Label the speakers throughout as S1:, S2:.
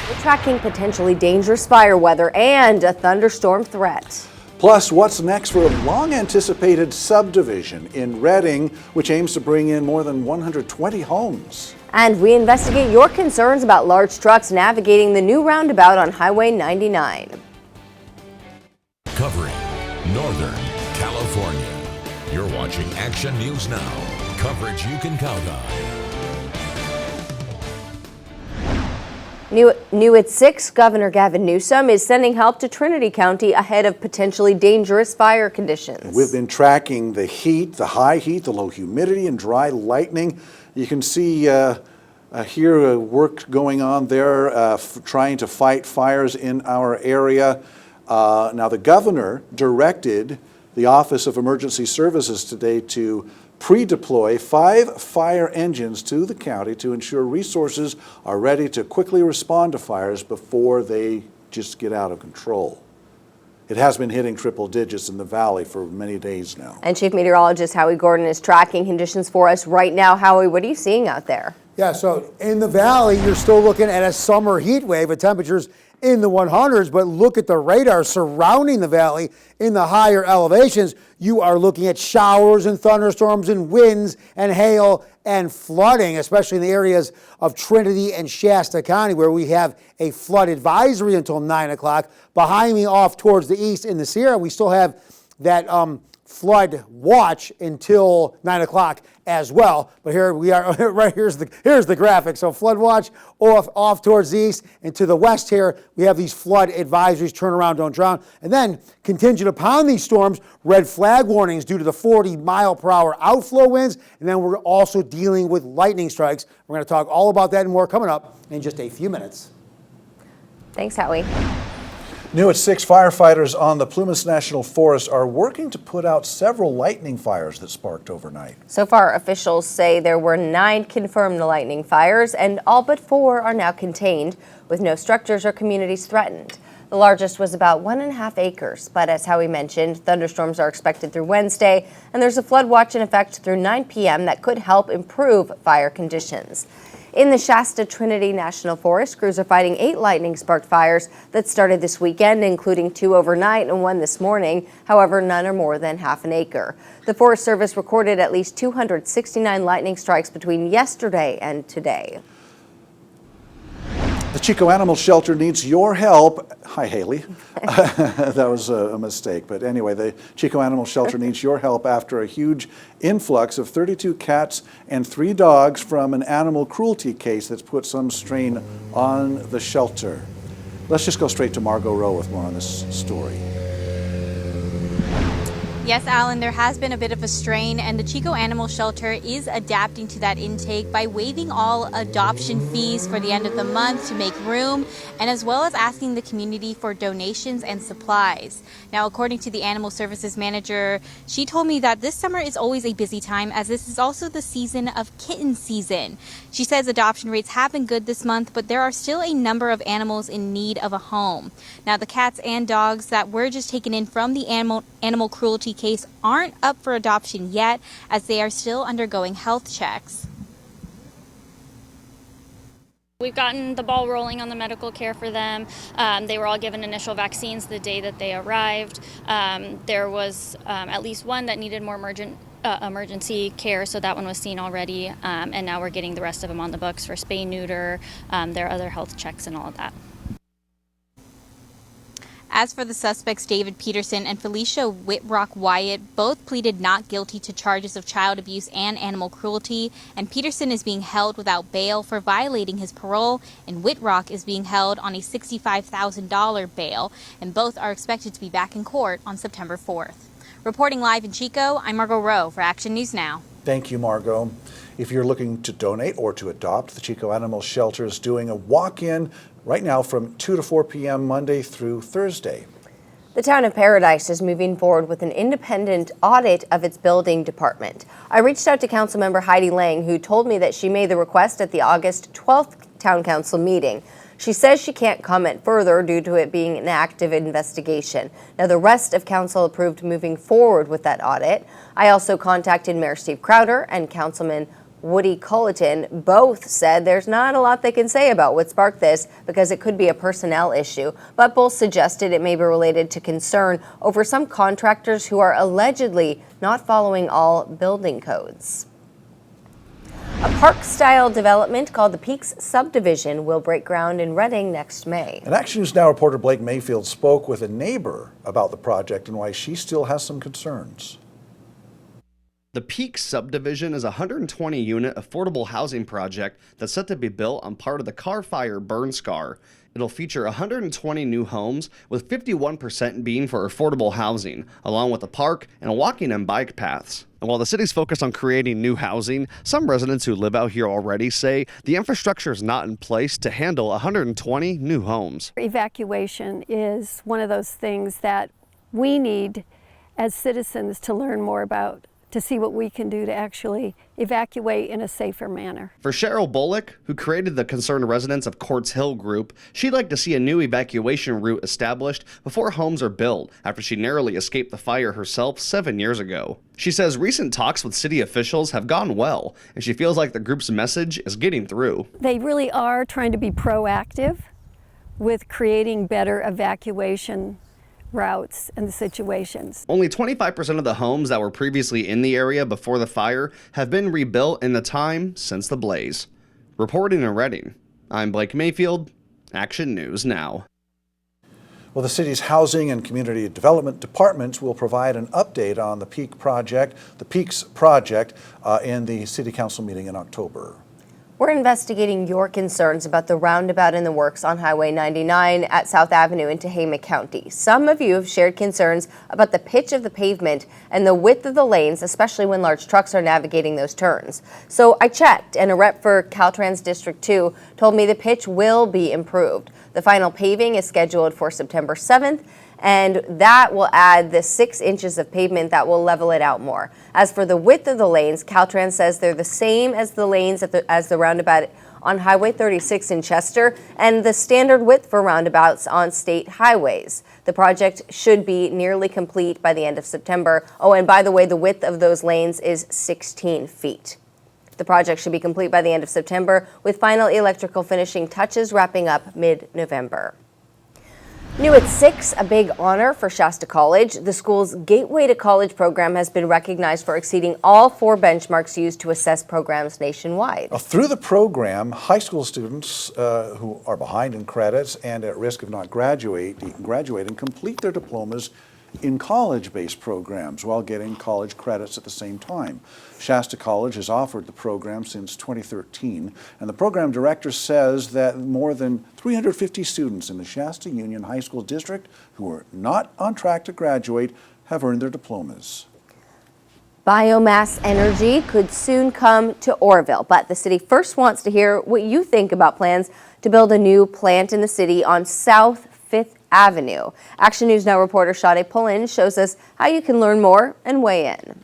S1: We're tracking potentially dangerous fire weather and a thunderstorm threat.
S2: Plus, what's next for a long-anticipated subdivision in Reading, which aims to bring in more than 120 homes.
S1: And we investigate your concerns about large trucks navigating the new roundabout on Highway 99.
S3: Covering Northern California. You're watching Action News Now. Coverage you can count on.
S1: New at 6, Governor Gavin Newsom is sending help to Trinity County ahead of potentially dangerous fire conditions.
S2: We've been tracking the heat, the high heat, the low humidity, and dry lightning. You can see here work going on there, trying to fight fires in our area. Now, the governor directed the Office of Emergency Services today to pre-deploy 5 fire engines to the county to ensure resources are ready to quickly respond to fires before they just get out of control. It has been hitting triple digits in the valley for many days now.
S1: And Chief Meteorologist Howie Gordon is tracking conditions for us right now. Howie, what are you seeing out there?
S4: Yeah, so in the valley, you're still looking at a summer heat wave at temperatures in the 100s, but look at the radar surrounding the valley in the higher elevations. You are looking at showers and thunderstorms and winds and hail and flooding, especially in the areas of Trinity and Shasta County, where we have a flood advisory until 9 o'clock. Behind me off towards the east in the Sierra, we still have that flood watch until 9 o'clock as well. But here we are, right here's the graphic. So flood watch off towards the east, and to the west here, we have these flood advisories, turn around, don't drown. And then contingent upon these storms, red flag warnings due to the 40-mile-per-hour outflow winds. And then we're also dealing with lightning strikes. We're going to talk all about that and more coming up in just a few minutes.
S1: Thanks, Howie.
S2: New at 6, firefighters on the Plumas National Forest are working to put out several lightning fires that sparked overnight.
S1: So far, officials say there were 9 confirmed lightning fires, and all but 4 are now contained, with no structures or communities threatened. The largest was about 1.5 acres, but as Howie mentioned, thunderstorms are expected through Wednesday, and there's a flood watch in effect through 9 p.m. that could help improve fire conditions. In the Shasta Trinity National Forest, crews are fighting 8 lightning-sparked fires that started this weekend, including 2 overnight and 1 this morning. However, none are more than half an acre. The Forest Service recorded at least 269 lightning strikes between yesterday and today.
S2: The Chico Animal Shelter needs your help. Hi, Haley. That was a mistake. But anyway, the Chico Animal Shelter needs your help after a huge influx of 32 cats and 3 dogs from an animal cruelty case that's put some strain on the shelter. Let's just go straight to Margot Rowe with more on this story.
S5: Yes, Alan, there has been a bit of a strain, and the Chico Animal Shelter is adapting to that intake by waiving all adoption fees for the end of the month to make room, and as well as asking the community for donations and supplies. Now, according to the Animal Services Manager, she told me that this summer is always a busy time, as this is also the season of kitten season. She says adoption rates have been good this month, but there are still a number of animals in need of a home. Now, the cats and dogs that were just taken in from the animal cruelty case aren't up for adoption yet, as they are still undergoing health checks.
S6: We've gotten the ball rolling on the medical care for them. They were all given initial vaccines the day that they arrived. There was at least one that needed more emergency care, so that one was seen already. And now we're getting the rest of them on the books for spay, neuter, their other health checks and all of that.
S5: As for the suspects, David Peterson and Felicia Whitrock Wyatt both pleaded not guilty to charges of child abuse and animal cruelty, and Peterson is being held without bail for violating his parole, and Whitrock is being held on a $65,000 bail, and both are expected to be back in court on September 4th. Reporting live in Chico, I'm Margot Rowe for Action News Now.
S2: Thank you, Margot. If you're looking to donate or to adopt, the Chico Animal Shelter is doing a walk-in right now from 2 to 4 p.m. Monday through Thursday.
S1: The town of Paradise is moving forward with an independent audit of its building department. I reached out to Councilmember Heidi Lang, who told me that she made the request at the August 12th Town Council meeting. She says she can't comment further due to it being an active investigation. Now, the rest of council approved moving forward with that audit. I also contacted Mayor Steve Crowder and Councilman Woody Culleton both said there's not a lot they can say about what sparked this because it could be a personnel issue, but both suggested it may be related to concern over some contractors who are allegedly not following all building codes. A park-style development called the Peaks Subdivision will break ground in Reading next May.
S2: And Action News Now reporter Blake Mayfield spoke with a neighbor about the project and why she still has some concerns.
S7: The Peaks Subdivision is a 120-unit affordable housing project that's set to be built on part of the Carr Fire burn scar. It'll feature 120 new homes, with 51% being for affordable housing, along with a park and walking and bike paths. And while the city's focused on creating new housing, some residents who live out here already say the infrastructure is not in place to handle 120 new homes.
S8: Evacuation is one of those things that we need as citizens to learn more about, to see what we can do to actually evacuate in a safer manner.
S7: For Cheryl Bullock, who created the Concerned Residents of Courts Hill group, she'd like to see a new evacuation route established before homes are built, after she narrowly escaped the fire herself 7 years ago. She says recent talks with city officials have gone well, and she feels like the group's message is getting through.
S8: They really are trying to be proactive with creating better evacuation routes and situations.
S7: Only 25% of the homes that were previously in the area before the fire have been rebuilt in the time since the blaze. Reporting in Reading, I'm Blake Mayfield, Action News Now.
S2: Well, the city's Housing and Community Development departments will provide an update on the Peaks project in the City Council meeting in October.
S1: We're investigating your concerns about the roundabout in the works on Highway 99 at South Avenue in Tehama County. Some of you have shared concerns about the pitch of the pavement and the width of the lanes, especially when large trucks are navigating those turns. So I checked, and a rep for Caltrans District 2 told me the pitch will be improved. The final paving is scheduled for September 7th, and that will add the 6 inches of pavement that will level it out more. As for the width of the lanes, Caltrans says they're the same as the lanes as the roundabout on Highway 36 in Chester and the standard width for roundabouts on state highways. The project should be nearly complete by the end of September. Oh, and by the way, the width of those lanes is 16 feet. The project should be complete by the end of September, with final electrical finishing touches wrapping up mid-November. New at 6, a big honor for Shasta College. The school's Gateway to College program has been recognized for exceeding all 4 benchmarks used to assess programs nationwide.
S2: Through the program, high school students who are behind in credits and at risk of not graduating complete their diplomas in college-based programs while getting college credits at the same time. Shasta College has offered the program since 2013, and the program director says that more than 350 students in the Shasta Union High School District who are not on track to graduate have earned their diplomas.
S1: Biomass energy could soon come to Oroville, but the city first wants to hear what you think about plans to build a new plant in the city on South 5th Avenue. Action News Now reporter Sade Pullen shows us how you can learn more and weigh in.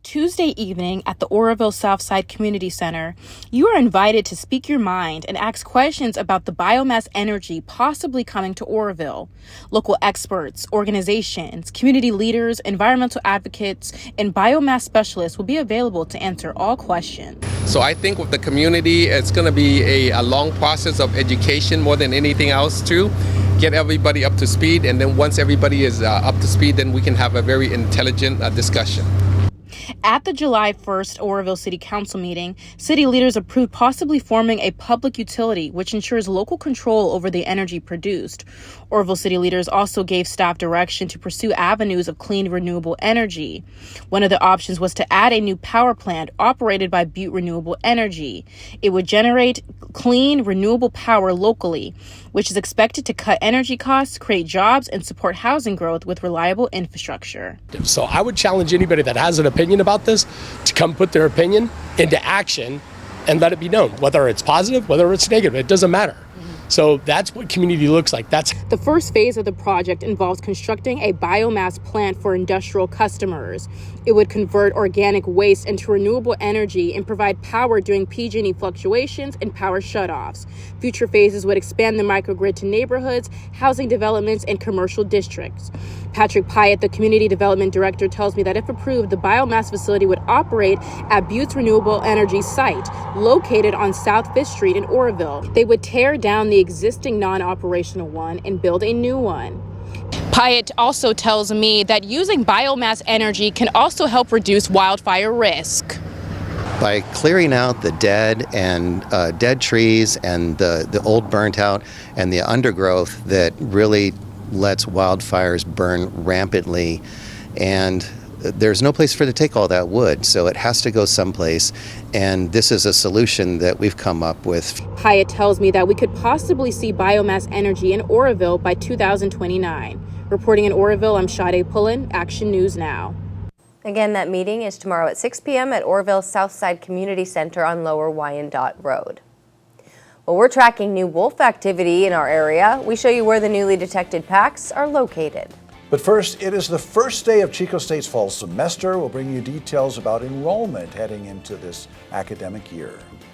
S9: Tuesday evening at the Oroville Southside Community Center, you are invited to speak your mind and ask questions about the biomass energy possibly coming to Oroville. Local experts, organizations, community leaders, environmental advocates, and biomass specialists will be available to answer all questions.
S10: So I think with the community, it's going to be a long process of education more than anything else to get everybody up to speed. And then once everybody is up to speed, then we can have a very intelligent discussion.
S9: At the July 1st Oroville City Council meeting, city leaders approved possibly forming a public utility which ensures local control over the energy produced. Oroville city leaders also gave staff direction to pursue avenues of clean, renewable energy. One of the options was to add a new power plant operated by Butte Renewable Energy. It would generate clean, renewable power locally, which is expected to cut energy costs, create jobs, and support housing growth with reliable infrastructure.
S11: So I would challenge anybody that has an opinion about this to come put their opinion into action and let it be known, whether it's positive, whether it's negative, it doesn't matter. So that's what community looks like. That's
S9: The first phase of the project involves constructing a biomass plant for industrial customers. It would convert organic waste into renewable energy and provide power during PG&E fluctuations and power shutoffs. Future phases would expand the microgrid to neighborhoods, housing developments, and commercial districts. Patrick Pyatt, the Community Development Director, tells me that if approved, the biomass facility would operate at Butte's Renewable Energy site, located on South 5th Street in Oroville. They would tear down the existing non-operational one and build a new one. Pyatt also tells me that using biomass energy can also help reduce wildfire risk.
S12: By clearing out the dead and dead trees and the old burnt out and the undergrowth that really lets wildfires burn rampantly, and there's no place for it to take all that wood, so it has to go someplace, and this is a solution that we've come up with.
S9: Pyatt tells me that we could possibly see biomass energy in Oroville by 2029. Reporting in Oroville, I'm Sade Pullen, Action News Now.
S1: Again, that meeting is tomorrow at 6 p.m. at Oroville Southside Community Center on Lower Wyandotte Road. Well, we're tracking new wolf activity in our area. We show you where the newly detected packs are located.
S2: But first, it is the first day of Chico State's fall semester. We'll bring you details about enrollment heading into this academic year.